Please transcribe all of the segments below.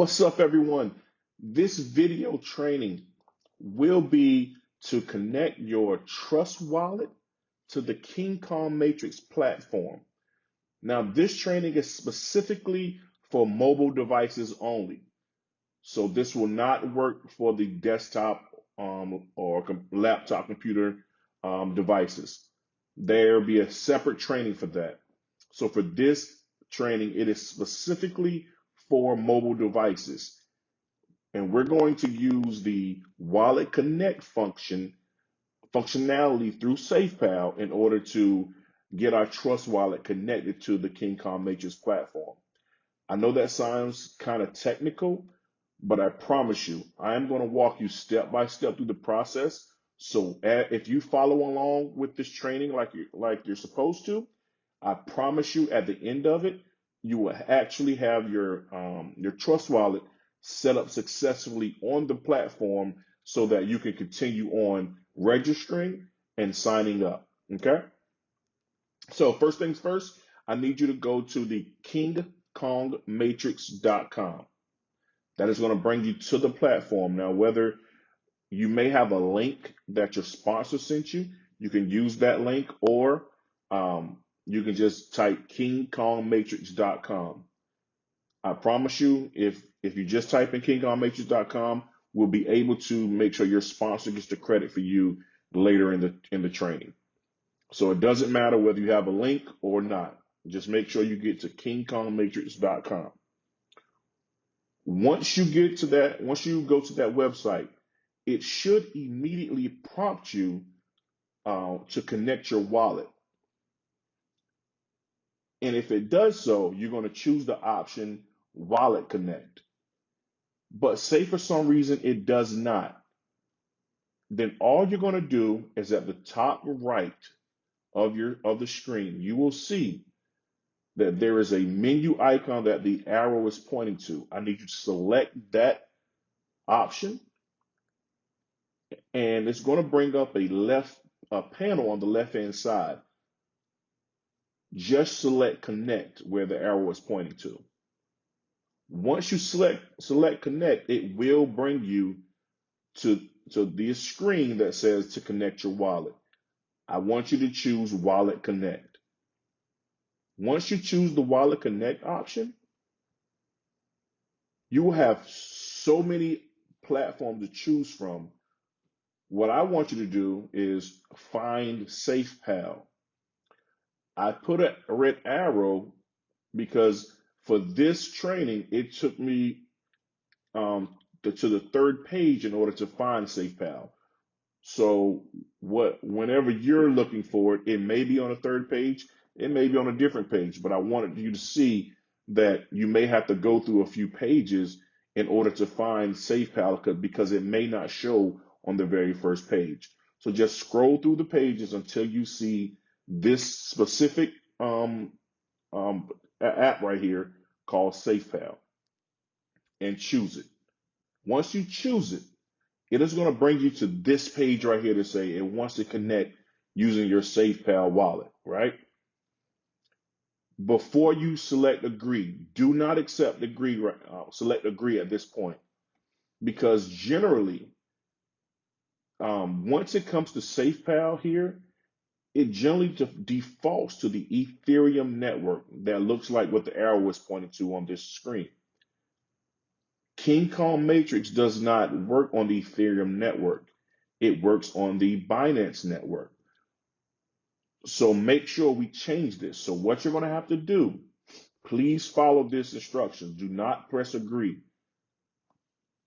What's up, everyone? This video training will be to connect your Trust Wallet to the King Kong Matrix platform. Now, this training is specifically for mobile devices only. So this will not work for the desktop or laptop computer devices. There will be a separate training for that. So for this training, it is specifically for mobile devices. And we're going to use the Wallet Connect functionality through SafePal in order to get our Trust Wallet connected to the King Kong Matrix platform. I know that sounds kind of technical, but I promise you, I am going to walk you step by step through the process. So if you follow along with this training like you're supposed to, I promise you at the end of it, you will actually have your Trust Wallet set up successfully on the platform so that you can continue on registering and signing up. Okay? So first things first, I need you to go to the kingkongmatrix.com. That is going to bring you to the platform. Now, whether you may have a link that your sponsor sent you, you can use that link, or you can just type kingkongmatrix.com. I promise you, if you just type in kingkongmatrix.com, we'll be able to make sure your sponsor gets the credit for you later in the training. So it doesn't matter whether you have a link or not. Just make sure you get to kingkongmatrix.com. Once you go to that website, it should immediately prompt you to connect your wallet. And if it does so, you're going to choose the option Wallet Connect. But say for some reason it does not, then all you're going to do is at the top right of the screen, you will see that there is a menu icon that the arrow is pointing to. I need you to select that option, and it's going to bring up a panel on the left-hand side. Just select Connect where the arrow is pointing to. Once you select Connect, it will bring you to this screen that says to connect your wallet. I want you to choose Wallet Connect. Once you choose the Wallet Connect option, you will have so many platforms to choose from. What I want you to do is find SafePal. I put a red arrow because for this training, it took me to the third page in order to find SafePal. So whenever you're looking for it, it may be on the third page, it may be on a different page, but I wanted you to see that you may have to go through a few pages in order to find SafePal because it may not show on the very first page. So just scroll through the pages until you see this specific app right here called SafePal and choose it. Once you choose it, it is going to bring you to this page right here to say it wants to connect using your SafePal wallet, right? Before you select agree, do not accept agree, select agree at this point, because generally, once it comes to SafePal here, it generally defaults to the Ethereum network that looks like what the arrow is pointing to on this screen. King Kong Matrix does not work on the Ethereum network. It works on the Binance network. So make sure we change this. So what you're going to have to do, please follow this instruction. Do not press agree.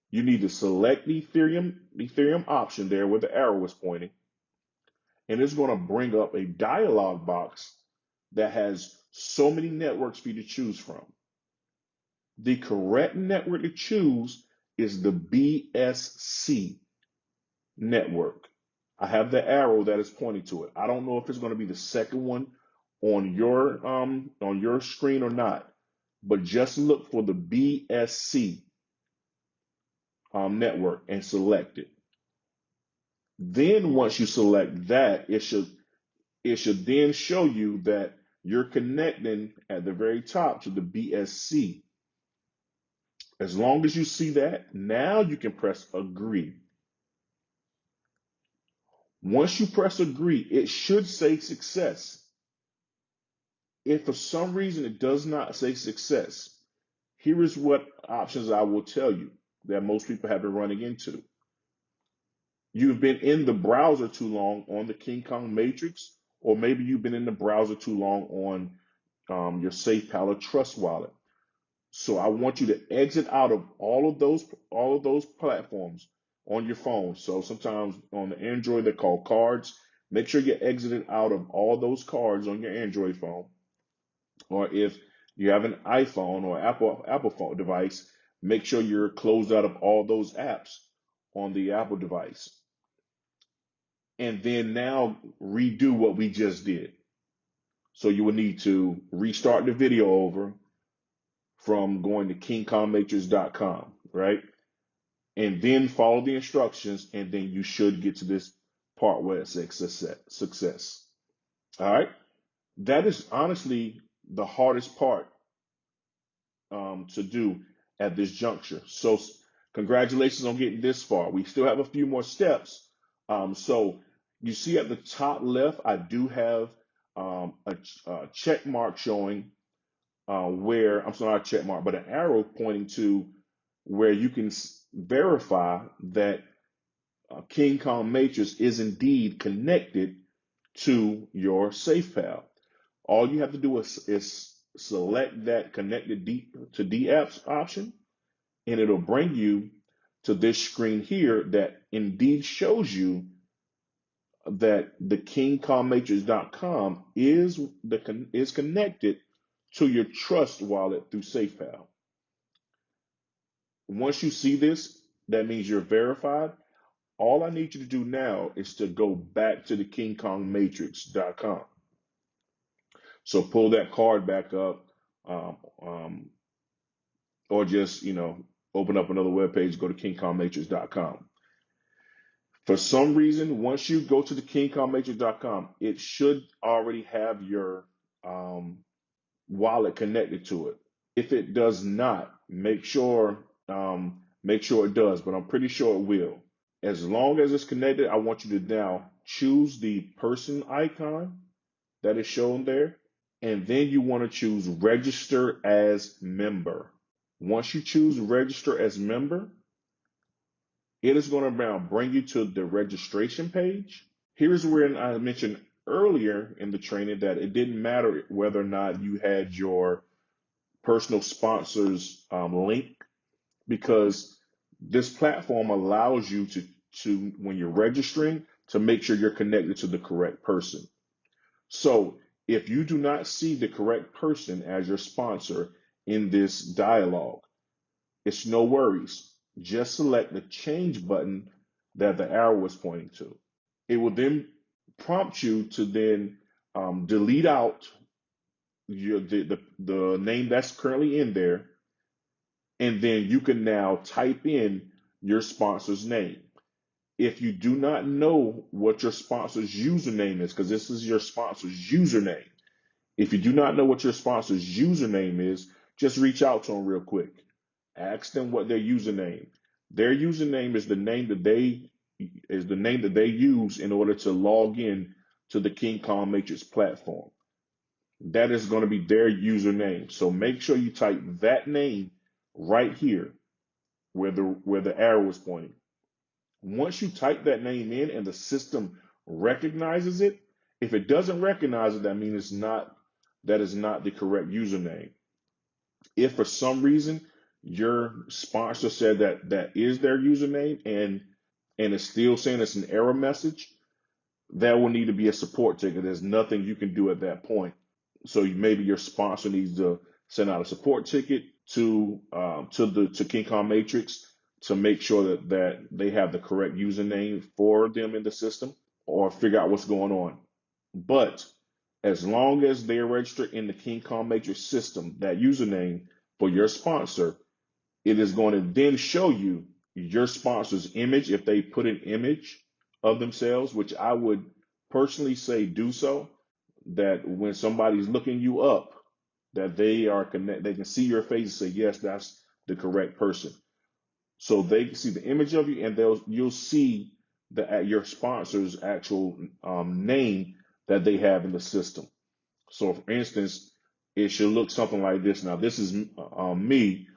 You need to select the Ethereum option there where the arrow is pointing. And it's going to bring up a dialog box that has so many networks for you to choose from. The correct network to choose is the BSC network. I have the arrow that is pointing to it. I don't know if it's going to be the second one on your screen or not, but just look for the BSC network and select it. Then once you select that, it should then show you that you're connecting at the very top to the BSC As long as you see that, now you can press agree. Once you press agree, it should say success. If for some reason it does not say success, here is what options I will tell you that most people have been running into. You've been in the browser too long on the King Kong Matrix, or maybe you've been in the browser too long on your SafePal or Trust Wallet. So I want you to exit out of all of those platforms on your phone. So sometimes on the Android they're called cards. Make sure you're exited out of all those cards on your Android phone. Or if you have an iPhone or Apple phone device, make sure you're closed out of all those apps on the Apple device. And then now redo what we just did. So you will need to restart the video over from going to kingcommatrix.com, right? And then follow the instructions, and then you should get to this part where it says success. All right. That is honestly the hardest part to do at this juncture. So, congratulations on getting this far. We still have a few more steps. So, you see at the top left, I do have a check mark showing where, I'm sorry, not a check mark, but an arrow pointing to where you can verify that King Kong Matrix is indeed connected to your SafePal. All you have to do is select that connected to DApps option, and it'll bring you to this screen here that indeed shows you that the kingcommatrix.com is connected to your Trust wallet through SafePal. Once you see this, that means you're verified. All I need you to do now is to go back to the kingkongmatrix.com. So pull that card back up, um, um, or just open up another web page. Go to kingkongmatrix.com. For some reason, once you go to the kingkongmatrix.com, it should already have your wallet connected to it. If it does not, make sure it does, but I'm pretty sure it will. As long as it's connected, I want you to now choose the person icon that is shown there, and then you want to choose register as member. Once you choose register as member, it is going to now bring you to the registration page. Here's where I mentioned earlier in the training that it didn't matter whether or not you had your personal sponsors link, because this platform allows you to when you're registering to make sure you're connected to the correct person. So if you do not see the correct person as your sponsor in this dialogue, it's no worries. Just select the change button that the arrow was pointing to. It will then prompt you to then delete out the name that's currently in there, and then you can now type in your sponsor's name. If you do not know what your sponsor's username is, because this is your sponsor's username, if you do not know what your sponsor's username is, just reach out to them real quick. Ask them what their username. Their username is the name that they use in order to log in to the King Kong Matrix platform. That is going to be their username. So make sure you type that name right here where the arrow is pointing. Once you type that name in and the system recognizes it, if it doesn't recognize it, that means that is not the correct username. If for some reason your sponsor said that is their username and it's still saying it's an error message, that will need to be a support ticket. There's nothing you can do at that point. So maybe your sponsor needs to send out a support ticket to King Kong Matrix to make sure that they have the correct username for them in the system, or figure out what's going on. But as long as they're registered in the King Kong Matrix system, that username for your sponsor, it is going to then show you your sponsor's image if they put an image of themselves, which I would personally say do so, that when somebody's looking you up, that they can see your face and say, yes, the correct person. So they can see the image of you, and you'll see your sponsor's actual name that they have in the system. So, for instance, it should look something like this. Now, this is me.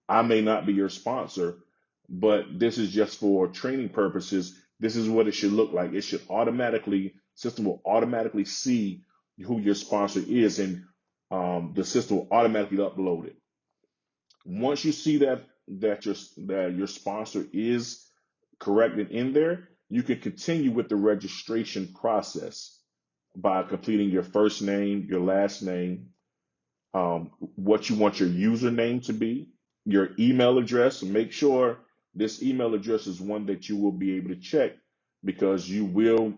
I may not be your sponsor, but this is just for training purposes. This is what it should look like. It should system will automatically see who your sponsor is, and the system will automatically upload it. Once you see that your sponsor is corrected in there, you can continue with the registration process by completing your first name, your last name, what you want your username to be, your email address. Make sure this email address is one that you will be able to check, because you will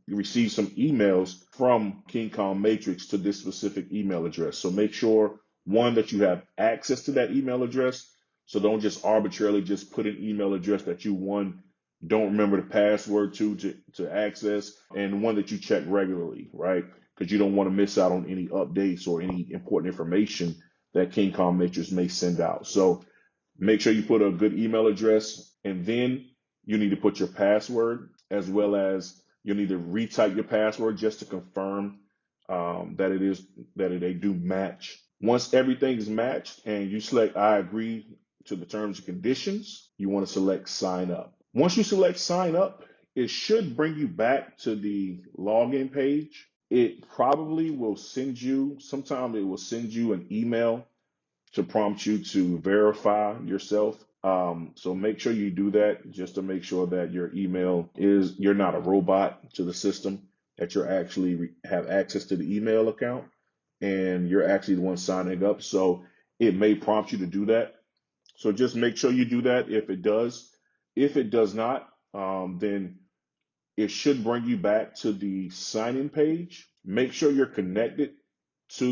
receive some emails from King Kong Matrix to this specific email address. So make sure, one, that you have access to that email address. So don't just arbitrarily just put an email address that you, one, don't remember the password to access, and one that you check regularly, right? Because you don't want to miss out on any updates or any important information that King Kong Matrix may send out. So make sure you put a good email address, and then you need to put your password, as well as you'll need to retype your password just to confirm that they do match. Once everything is matched and you select I agree to the terms and conditions, you want to select sign up. Once you select sign up, it should bring you back to the login page. It probably will send you, sometime it will send you an email to prompt you to verify yourself. So make sure you do that, just to make sure that you're not a robot to the system, that you're actually have access to the email account, and you're actually the one signing up. So it may prompt you to do that. So just make sure you do that if it does. If it does not, then it should bring you back to the sign-in page. Make sure you're connected to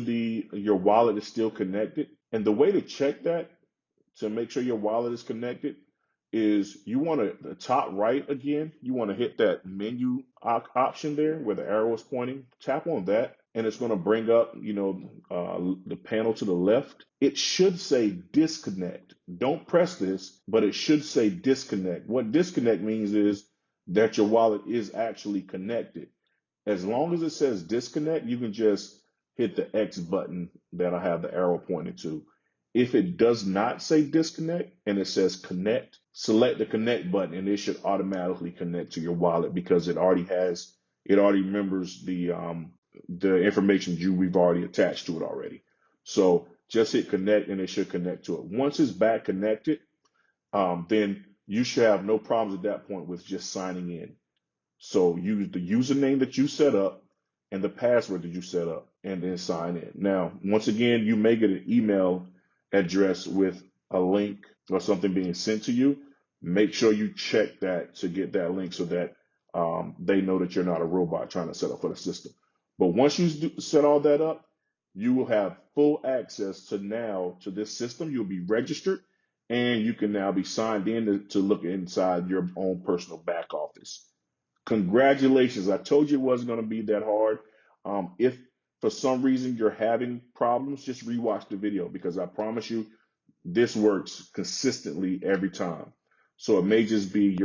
your wallet is still connected. And the way to check that, to make sure your wallet is connected, is you want to, the top right again, you want to hit that menu option there where the arrow is pointing. Tap on that, and it's going to bring up, the panel to the left. It should say disconnect. Don't press this, but it should say disconnect. What disconnect means is that your wallet is actually connected. As long as it says disconnect, you can just hit the X button that I have the arrow pointing to. If it does not say disconnect and it says connect, select the connect button, and it should automatically connect to your wallet, because it already remembers the information we've already attached to it already. So just hit connect and it should connect to it. Once it's back connected, then you should have no problems at that point with just signing in. So use the username that you set up and the password that you set up, and then sign in. Now, once again, you may get an email address with a link or something being sent to you. Make sure you check that to get that link, so that they know that you're not a robot trying to set up for the system. But once you set all that up, you will have full access to this system. You'll be registered, and you can now be signed in to look inside your own personal back office. Congratulations. I told you it wasn't going to be that hard. If for some reason you're having problems, just rewatch the video, because I promise you this works consistently every time. So it may just be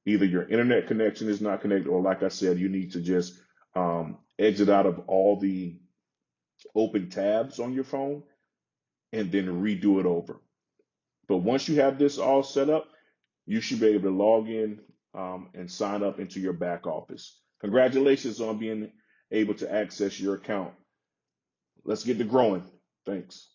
either your internet connection is not connected, or like I said, you need to just exit out of all the open tabs on your phone and then redo it over. But once you have this all set up, you should be able to log in and sign up into your back office. Congratulations on being able to access your account. Let's get to growing. Thanks.